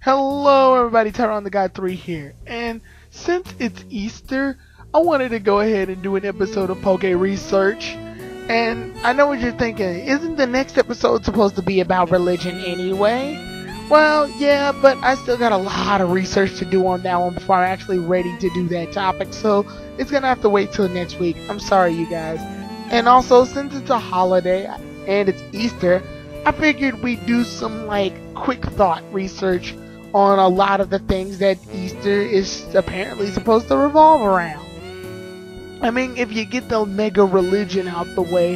Hello everybody, Tyrone the God 3 here, and since it's Easter, I wanted to go ahead and do an episode of PokeResearch. And I know what you're thinking, isn't the next episode supposed to be about religion anyway? Well, yeah, but I still got a lot of research to do on that one before I'm actually ready to do that topic, so it's gonna have to wait till next week. I'm sorry you guys. And also, since it's a holiday and it's Easter, I figured we'd do some quick thought research on a lot of the things that Easter is apparently supposed to revolve around. I mean, if you get the mega religion out the way,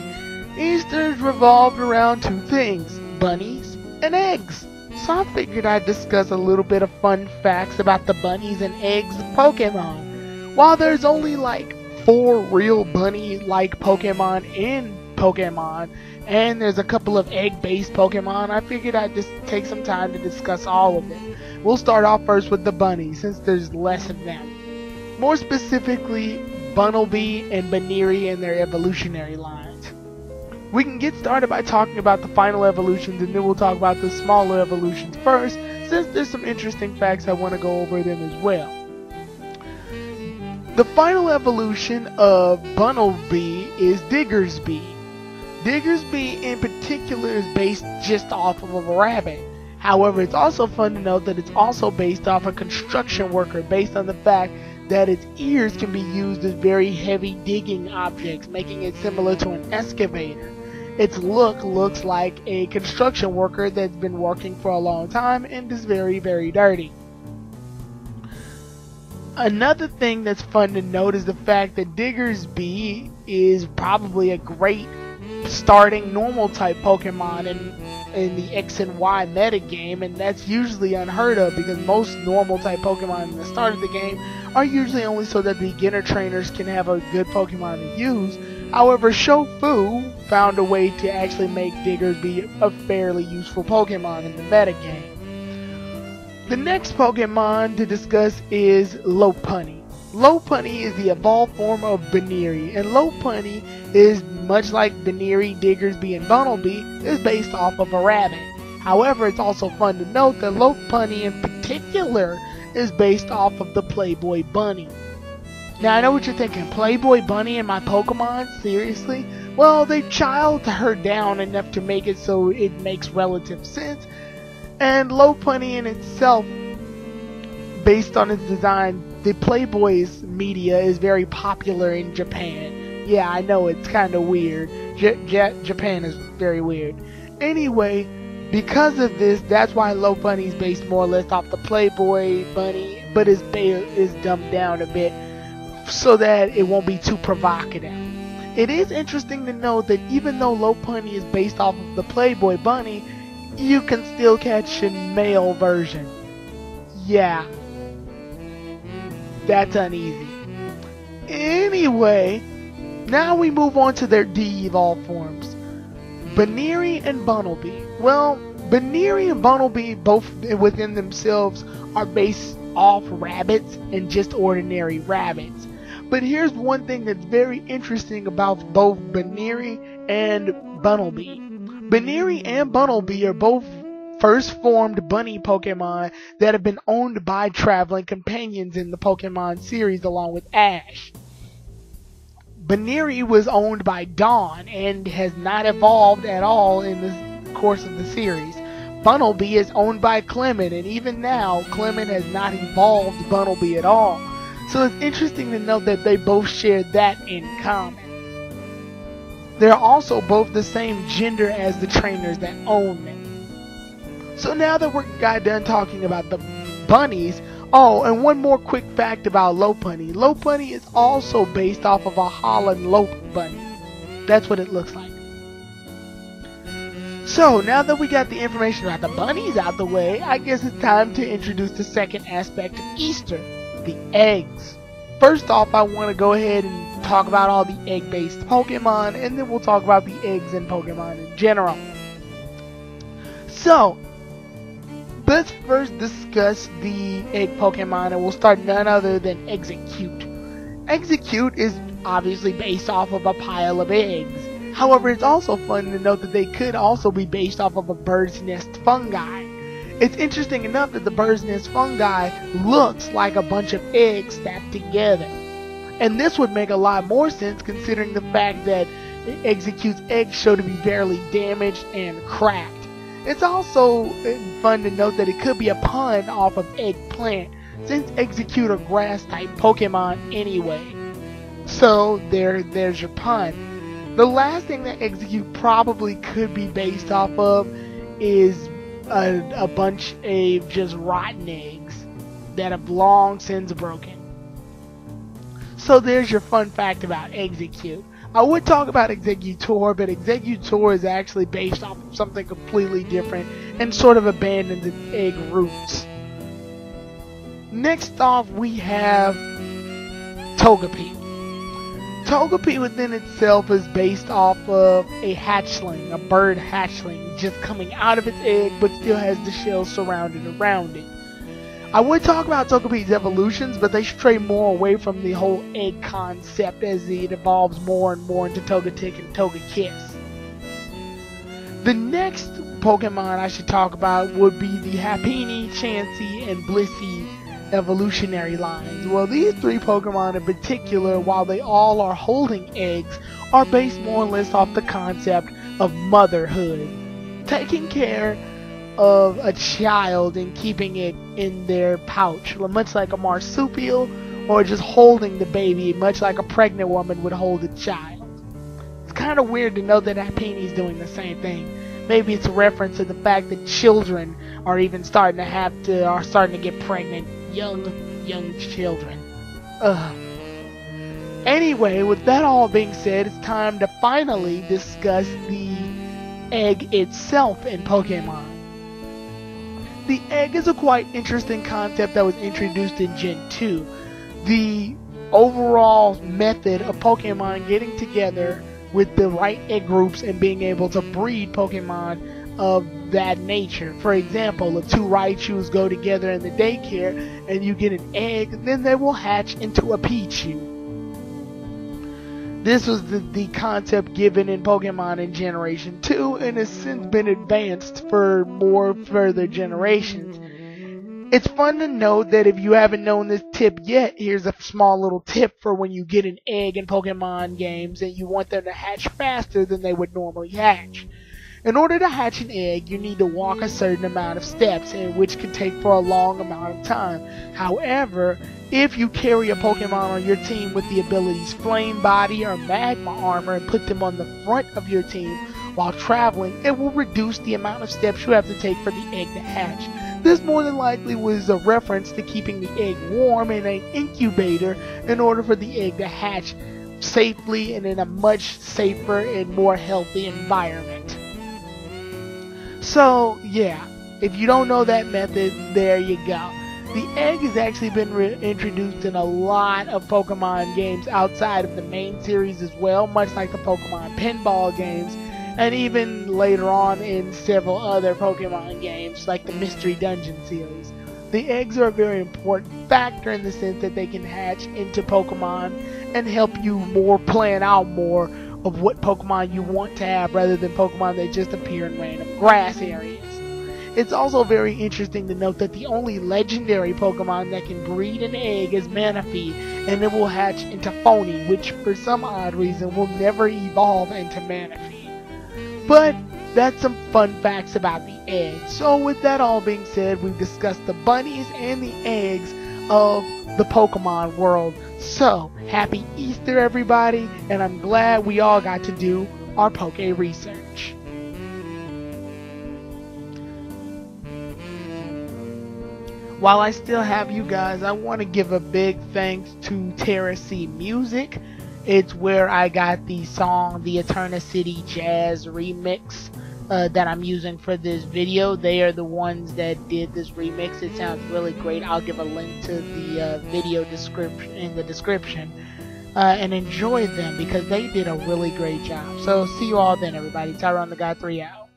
Easter's revolved around two things: bunnies and eggs. So I figured I'd discuss a little bit of fun facts about the bunnies and eggs of Pokemon. While there's only 4 real bunny-like Pokemon in Pokemon, and there's a couple of egg-based Pokemon, I figured I'd just take some time to discuss all of them. We'll start off first with the bunnies, since there's less of them. More specifically, Bunnelby and Baneri and their evolutionary lines. We can get started by talking about the final evolutions, and then we'll talk about the smaller evolutions first, since there's some interesting facts I want to go over them as well. The final evolution of Bunnelby is Diggersby. Diggersby in particular is based just off of a rabbit. However, it's also fun to note that it's also based off a construction worker, based on the fact that its ears can be used as very heavy digging objects, making it similar to an excavator. Its look looks like a construction worker that's been working for a long time and is very, very dirty. Another thing that's fun to note is the fact that Diggersby is probably a great starting normal type Pokemon in the X and Y metagame, and that's usually unheard of because most normal type Pokemon in the start of the game are usually only so that beginner trainers can have a good Pokemon to use. However, Shofu found a way to actually make Diggersby a fairly useful Pokemon in the metagame. The next Pokemon to discuss is Lopunny. Lopunny is the evolved form of Baneri, and Lopunny is, much like Baneri, Diggersby, and Bunnelby, is based off of a rabbit. However, it's also fun to note that Lopunny in particular is based off of the Playboy Bunny. Now, I know what you're thinking, Playboy Bunny in my Pokemon? Seriously? Well, they childed her down enough to make it so it makes relative sense, and Lopunny in itself, based on its design, the Playboy's media is very popular in Japan. Yeah, I know, it's kind of weird. Japan is very weird. Anyway, because of this, that's why Lopunny is based more or less off the Playboy Bunny, but is dumbed down a bit so that it won't be too provocative. It is interesting to note that even though Lopunny is based off of the Playboy Bunny, you can still catch a male version. Yeah. That's uneasy. Anyway, now we move on to their de-evolved forms. Baneri and Bunnelby. Well, Baneri and Bunnelby, both within themselves, are based off rabbits and just ordinary rabbits. But here's one thing that's very interesting about both Baneri and Bunnelby. Baneri and Bunnelby are both first formed bunny Pokemon that have been owned by traveling companions in the Pokemon series along with Ash. Baneri was owned by Dawn and has not evolved at all in the course of the series. Bunnelby is owned by Clement, and even now Clement has not evolved Bunnelby at all. So it's interesting to note that they both share that in common. They're also both the same gender as the trainers that own them. So now that we got done talking about the bunnies, oh, and one more quick fact about Lopunny. Lopunny is also based off of a Holland Lope bunny. That's what it looks like. So now that we got the information about the bunnies out the way, I guess it's time to introduce the second aspect of Easter, the eggs. First off, I want to go ahead and talk about all the egg-based Pokemon, and then we'll talk about the eggs in Pokemon in general. So, let's first discuss the egg Pokemon, and we'll start none other than Execute. Execute is obviously based off of a pile of eggs. However, it's also fun to note that they could also be based off of a bird's nest fungi. It's interesting enough that the bird's nest fungi looks like a bunch of eggs stacked together. And this would make a lot more sense considering the fact that Execute's eggs show to be barely damaged and cracked. It's also fun to note that it could be a pun off of eggplant, since Execute are grass type Pokemon anyway. So there's your pun. The last thing that Execute probably could be based off of is a bunch of just rotten eggs that have long since broken. So there's your fun fact about Execute. I would talk about Executor, but Executor is actually based off of something completely different and sort of abandons its egg roots. Next off, we have Togepi. Togepi within itself is based off of a hatchling, a bird hatchling, just coming out of its egg but still has the shell surrounded around it. I would talk about Togepi's evolutions, but they stray more away from the whole egg concept as it evolves more and more into Togetic and Togekiss. The next Pokemon I should talk about would be the Happiny, Chansey, and Blissey evolutionary lines. Well, these three Pokemon in particular, while they all are holding eggs, are based more or less off the concept of motherhood. Taking care of a child and keeping it in their pouch, much like a marsupial, or just holding the baby, much like a pregnant woman would hold a child. It's kind of weird to know that Happini's doing the same thing. Maybe it's a reference to the fact that children are even starting to get pregnant, young children. Anyway, with that all being said, it's time to finally discuss the egg itself in Pokemon. The egg is a quite interesting concept that was introduced in Gen 2. The overall method of Pokemon getting together with the right egg groups and being able to breed Pokemon of that nature. For example, if two Raichus go together in the daycare and you get an egg, then they will hatch into a Pichu. This was the concept given in Pokemon in Generation 2 and has since been advanced for more further generations. It's fun to note that if you haven't known this tip yet, here's a small little tip for when you get an egg in Pokemon games and you want them to hatch faster than they would normally hatch. In order to hatch an egg, you need to walk a certain amount of steps, which can take for a long amount of time. However, if you carry a Pokemon on your team with the abilities Flame Body or Magma Armor and put them on the front of your team while traveling, it will reduce the amount of steps you have to take for the egg to hatch. This more than likely was a reference to keeping the egg warm in an incubator in order for the egg to hatch safely and in a much safer and more healthy environment. So, yeah, if you don't know that method, there you go. The egg has actually been introduced in a lot of Pokemon games outside of the main series as well, much like the Pokemon pinball games, and even later on in several other Pokemon games, like the Mystery Dungeon series. The eggs are a very important factor in the sense that they can hatch into Pokemon and help you plan out more of what Pokemon you want to have rather than Pokemon that just appear in random grass areas. It's also very interesting to note that the only legendary Pokemon that can breed an egg is Manaphy, and it will hatch into Phony, which for some odd reason will never evolve into Manaphy. But that's some fun facts about the egg. So with that all being said, we've discussed the bunnies and the eggs of the Pokemon world. So, happy Easter everybody, and I'm glad we all got to do our Poke research. While I still have you guys, I want to give a big thanks to Terra C Music. It's where I got the song, the Eternity Jazz remix that I'm using for this video. They are the ones that did this remix. It sounds really great. I'll give a link to the video description in the description, and enjoy them because they did a really great job. So see you all then, everybody. Tyrone the God 3 out.